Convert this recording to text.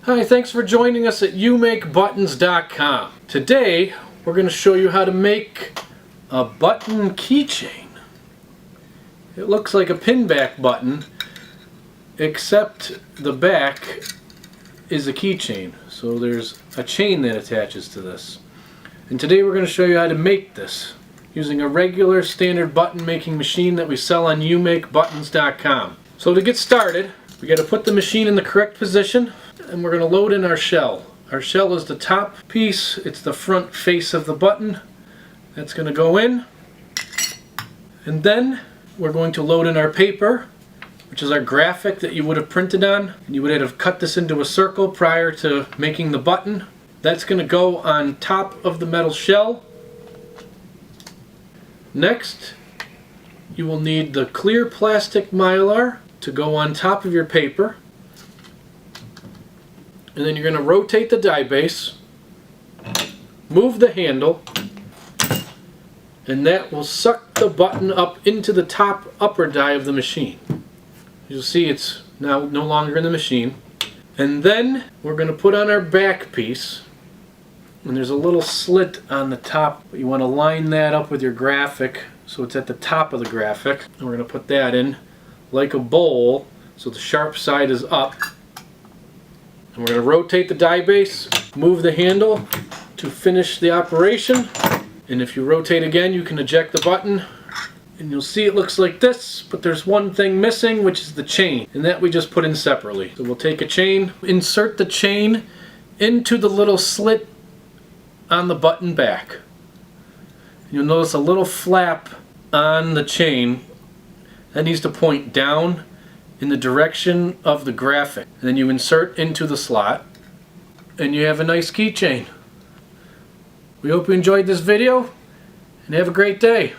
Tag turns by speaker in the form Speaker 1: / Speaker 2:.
Speaker 1: Hi, thanks for joining us at youmakebuttons.com. Today we're going to show you how to make a button keychain. It looks like a pinback button, except the back is a keychain. So there's a chain that attaches to this. And today we're going to show you how to make this using a regular standard button making machine that we sell on youmakebuttons.com. So to get started, we got to put the machine in the correct position, and we're going to load in our shell. Our shell is the top piece. It's the front face of the button. That's going to go in. And then we're going to load in our paper, which is our graphic that you would have printed on. And you would have cut this into a circle prior to making the button. That's going to go on top of the metal shell. Next, you will need the clear plastic mylar to go on top of your paper. And then you're going to rotate the die base, move the handle, and that will suck the button up into the top upper die of the machine. You'll see it's now no longer in the machine. And then we're going to put on our back piece, and there's a little slit on the top, but you want to line that up with your graphic so it's at the top of the graphic. And we're going to put that in like a bowl so the sharp side is up. And we're going to rotate the die base, move the handle to finish the operation. And if you rotate again, you can eject the button. And you'll see it looks like this, but there's one thing missing, which is the chain. And that we just put in separately. So we'll take a chain, insert the chain into the little slit on the button back. You'll notice a little flap on the chain that needs to point down in the direction of the graphic. And then you insert into the slot and you have a nice keychain. We hope you enjoyed this video and have a great day.